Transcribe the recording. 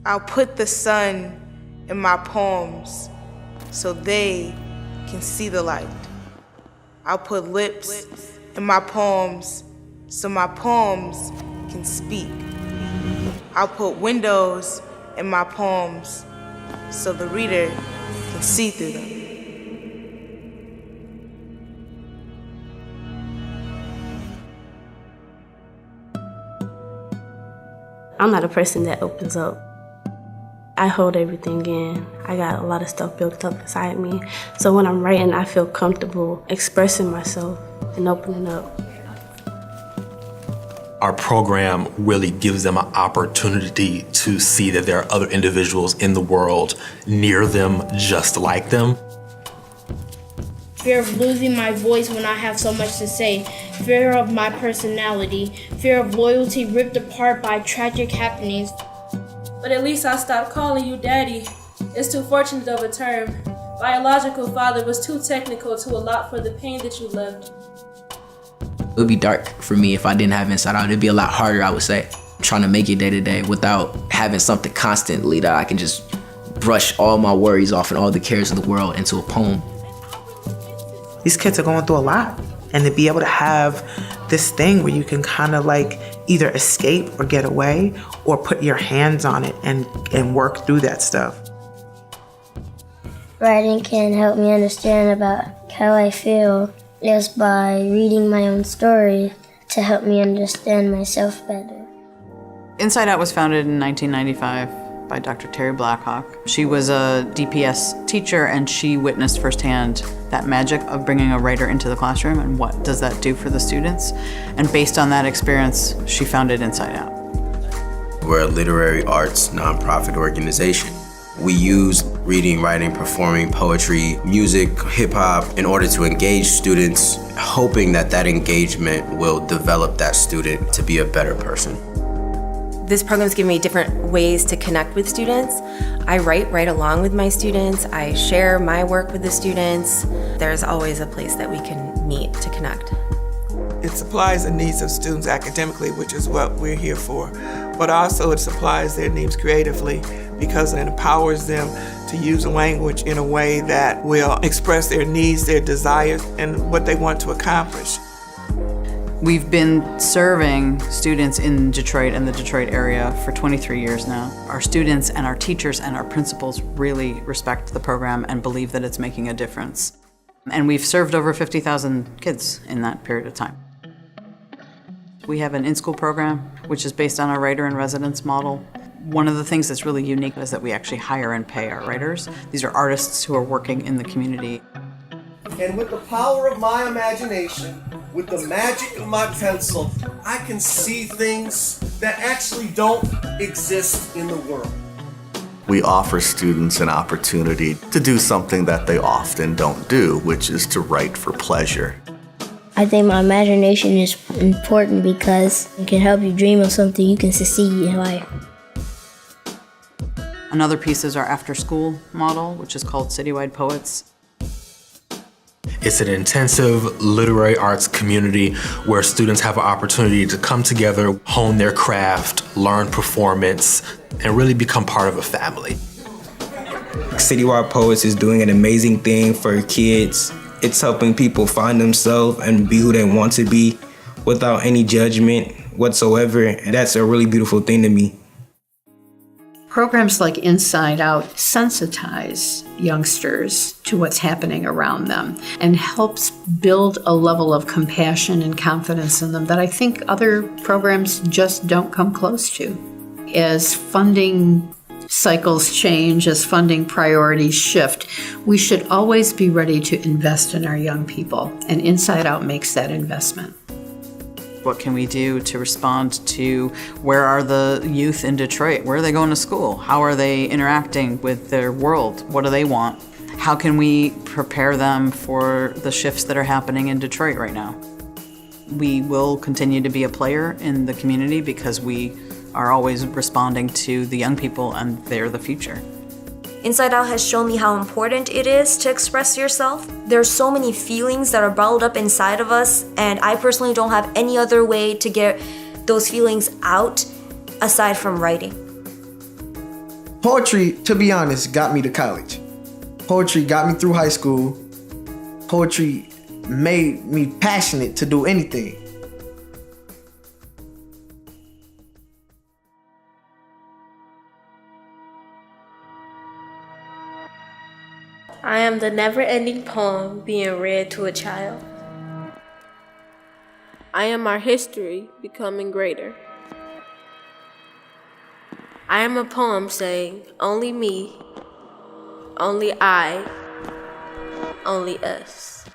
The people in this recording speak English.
I'll put the sun in my poems so they can see the light. I'll put lips in my poems so my poems can speak. I'll put windows in my poems so the reader can see through them. I'm not a person that opens up. I hold everything in. I got a lot of stuff built up inside me. So when I'm writing, I feel comfortable expressing myself and opening up. Our program really gives them an opportunity to see that there are other individuals in the world near them, just like them. Fear of losing my voice when I have so much to say. Fear of my personality. Fear of loyalty ripped apart by tragic happenings. But at least I stopped calling you daddy. It's too fortunate of a term. Biological father was too technical to allot for the pain that you lived. It would be dark for me if I didn't have Inside Out. It'd be a lot harder, I would say, trying to make it day to day without having something constantly that I can just brush all my worries off and all the cares of the world into a poem. These kids are going through a lot, and to be able to have this thing where you can kind of like either escape or get away or put your hands on it and work through that stuff. Writing can help me understand about how I feel just by reading my own story to help me understand myself better. Inside Out was founded in 1995 by Dr. Terry Blackhawk. She was a DPS teacher, and she witnessed firsthand that magic of bringing a writer into the classroom and what does that do for the students. And based on that experience, she founded Inside Out. We're a literary arts nonprofit organization. We use reading, writing, performing, poetry, music, hip-hop in order to engage students, hoping that that engagement will develop that student to be a better person. This program's given me different ways to connect with students. I write right along with my students. I share my work with the students. There's always a place that we can meet to connect. It supplies the needs of students academically, which is what we're here for, but also it supplies their needs creatively because it empowers them to use a language in a way that will express their needs, their desires, and what they want to accomplish. We've been serving students in Detroit and the Detroit area for 23 years now. Our students and our teachers and our principals really respect the program and believe that it's making a difference. And we've served over 50,000 kids in that period of time. We have an in-school program, which is based on our writer-in-residence model. One of the things that's really unique is that we actually hire and pay our writers. These are artists who are working in the community. And with the power of my imagination, with the magic of my pencil, I can see things that actually don't exist in the world. We offer students an opportunity to do something that they often don't do, which is to write for pleasure. I think my imagination is important because it can help you dream of something you can succeed in life. Another piece is our after-school model, which is called Citywide Poets. It's an intensive literary arts community where students have an opportunity to come together, hone their craft, learn performance, and really become part of a family. Citywide Poets is doing an amazing thing for kids. It's helping people find themselves and be who they want to be without any judgment whatsoever. And that's a really beautiful thing to me. Programs like Inside Out sensitize youngsters to what's happening around them and helps build a level of compassion and confidence in them that I think other programs just don't come close to. As funding cycles change, as funding priorities shift, we should always be ready to invest in our young people, and Inside Out makes that investment. What can we do to respond to where are the youth in Detroit? Where are they going to school? How are they interacting with their world? What do they want? How can we prepare them for the shifts that are happening in Detroit right now? We will continue to be a player in the community because we are always responding to the young people and they're the future. Inside Out has shown me how important it is to express yourself. There's so many feelings that are bottled up inside of us, and I personally don't have any other way to get those feelings out aside from writing. Poetry, to be honest, got me to college. Poetry got me through high school. Poetry made me passionate to do anything. I am the never-ending poem being read to a child. I am our history becoming greater. I am a poem saying, only me, only I, only us.